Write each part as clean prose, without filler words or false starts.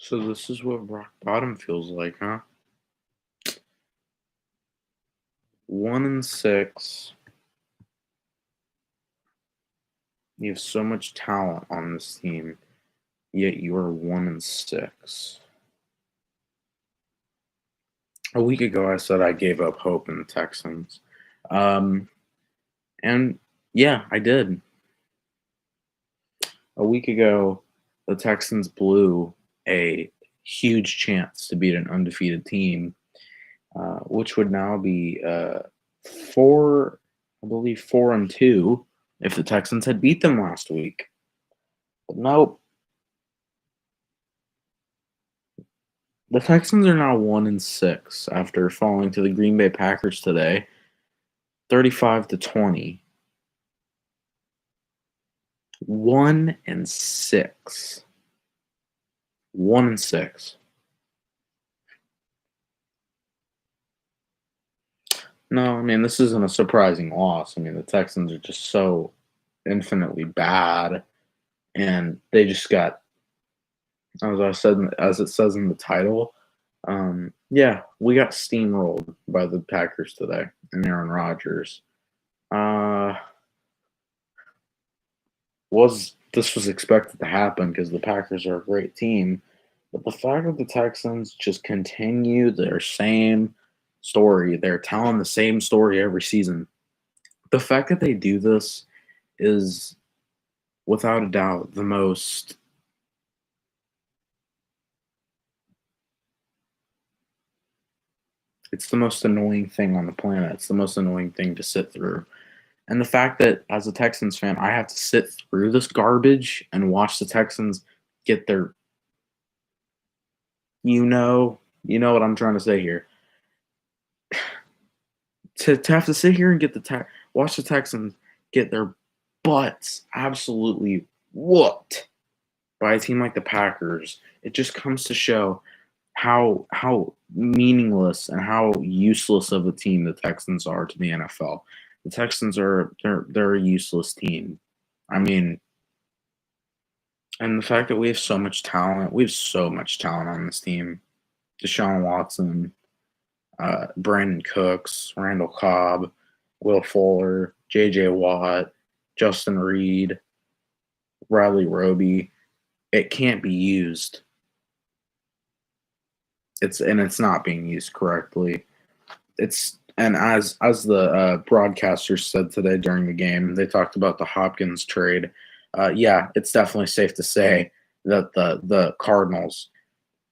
So this is what rock bottom feels like, huh? 1-6. You have so much talent on this team, yet you are 1-6. A week ago, I said I gave up hope in the Texans, um, and yeah, I did. A week ago, the Texans blew a huge chance to beat an undefeated team, which would now be 4, I believe 4-2 if the Texans had beat them last week. But nope, the Texans are now 1-6 after falling to the Green Bay Packers today, 35-20. 1-6. 1-6. No, I mean this isn't a surprising loss. I mean the Texans are just so infinitely bad, and they just got, as it says in the title. Yeah, we got steamrolled by the Packers today and Aaron Rodgers. Uh, was expected to happen because the Packers are a great team, but the fact that the Texans just continue their same story, they're telling the same story every season. The fact that they do this is without a doubt the most annoying thing on the planet. It's the most annoying thing to sit through. And the fact that as a Texans fan, I have to sit through this garbage and watch the Texans get their you know what I'm trying to say here. To have to sit here and watch the Texans get their butts absolutely whooped by a team like the Packers, it just comes to show how meaningless and how useless of a team the Texans are to the NFL. The Texans they're a useless team. I mean, and the fact that we have so much talent on this team. Deshaun Watson, Brandon Cooks, Randall Cobb, Will Fuller, J.J. Watt, Justin Reed, Riley Roby. It can't be used. It's not being used correctly. As the broadcasters said today during the game, they talked about the Hopkins trade. Yeah, it's definitely safe to say that the Cardinals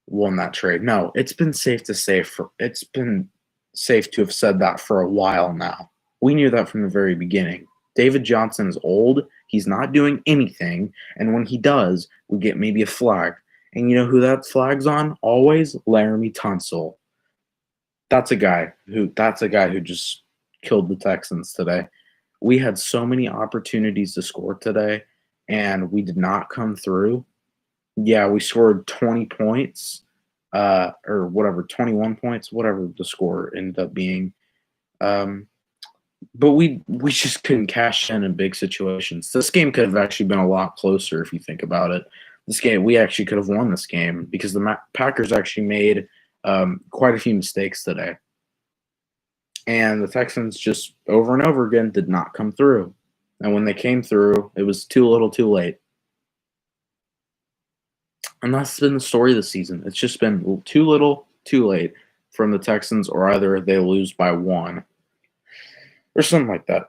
won that trade. No, it's been safe to have said that for a while now. We knew that from the very beginning. David Johnson is old. He's not doing anything, and when he does, we get maybe a flag. And you know who that flag's on? Always Laramie Tunsil. That's a guy who just killed the Texans today. We had so many opportunities to score today, and we did not come through. Yeah, we scored 20 points, or whatever, 21 points, whatever the score ended up being. Um, but we just couldn't cash in big situations. This game could have actually been a lot closer if you think about it. We actually could have won this game because the Packers actually made quite a few mistakes today, and the Texans just over and over again did not come through. And when they came through, it was too little, too late. And that's been the story this season. It's just been too little, too late from the Texans, or either they lose by one or something like that.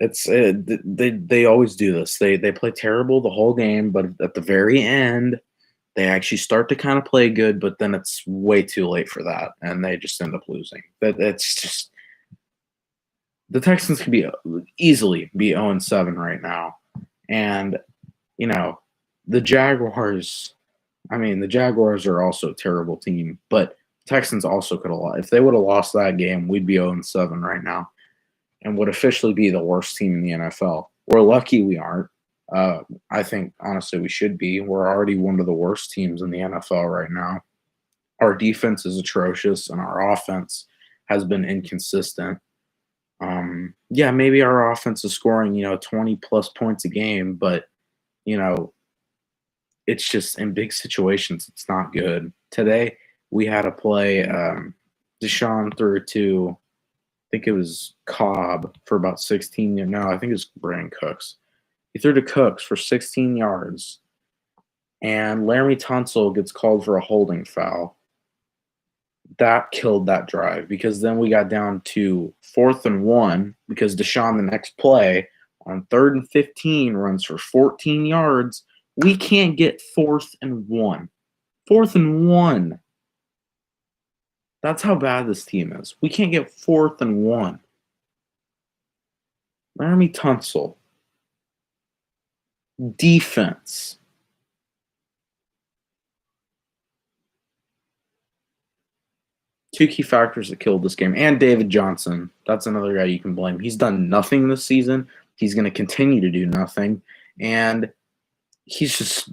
They always do this. They play terrible the whole game, but at the very end, they actually start to kind of play good, but then it's way too late for that, and they just end up losing. It's just the Texans could easily be 0-7 right now, and you know the Jaguars. I mean, the Jaguars are also a terrible team, but Texans also could have lost. If they would have lost that game, we'd be 0-7 right now and would officially be the worst team in the NFL. We're lucky we aren't. I think, honestly, we should be. We're already one of the worst teams in the NFL right now. Our defense is atrocious, and our offense has been inconsistent. Yeah, maybe our offense is scoring, 20-plus points a game, but, you know, it's just in big situations, it's not good. Today we had a play. Deshaun threw to, I think it was Cobb for about 16. No, I think it was Brandon Cooks. He threw to Cooks for 16 yards, and Laramie Tunsil gets called for a holding foul. That killed that drive because then we got down to 4th and 1 because Deshaun, the next play, on 3rd and 15, runs for 14 yards. We can't get 4th and 1. 4th and 1. That's how bad this team is. We can't get 4th and 1. Laramie Tunsil. Defense. Two key factors that killed this game. And David Johnson. That's another guy you can blame. He's done nothing this season. He's going to continue to do nothing. And he's just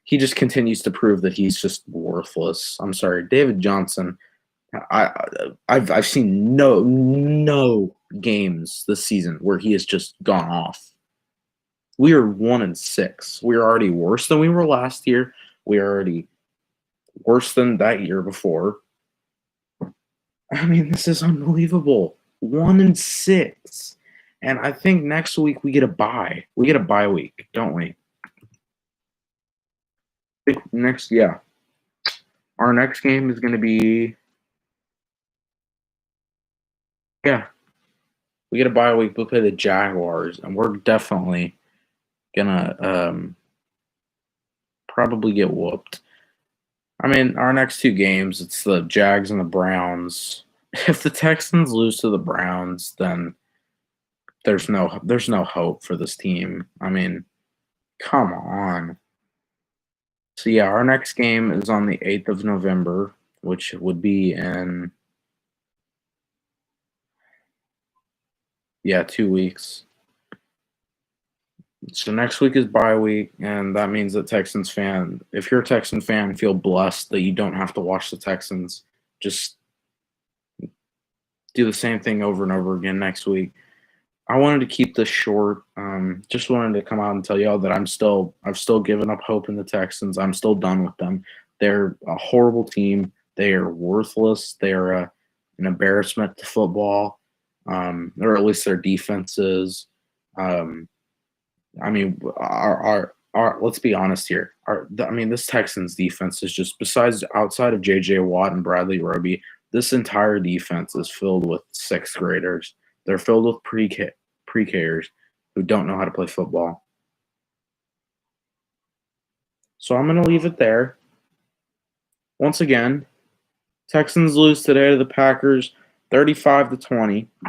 he just continues to prove that he's just worthless. I'm sorry. David Johnson, I've seen no games this season where he has just gone off. We are 1-6. We are already worse than we were last year. We are already worse than that year before. I mean, this is unbelievable. 1-6. And I think next week we get a bye. We get a bye week, don't we? Yeah. Our next game is going to be, we get a bye week. We'll play the Jaguars, and we're definitely going to probably get whooped. I mean, our next two games, it's the Jags and the Browns. If the Texans lose to the Browns, then there's no hope for this team. I mean, come on. So, yeah, our next game is on the 8th of November, which would be in, 2 weeks. So next week is bye week, and that means that if you're a Texan fan, feel blessed that you don't have to watch the Texans. Just do the same thing over and over again next week. I wanted to keep this short. Just wanted to come out and tell y'all that I've still given up hope in the Texans. I'm still done with them. They're a horrible team. They are worthless. They are an embarrassment to football, or at least their defense is. I mean, our let's be honest here. This Texans defense is just, besides outside of J.J. Watt and Bradley Roby, this entire defense is filled with 6th graders. They're filled with pre-Kers who don't know how to play football. So I'm going to leave it there. Once again, Texans lose today to the Packers 35-20.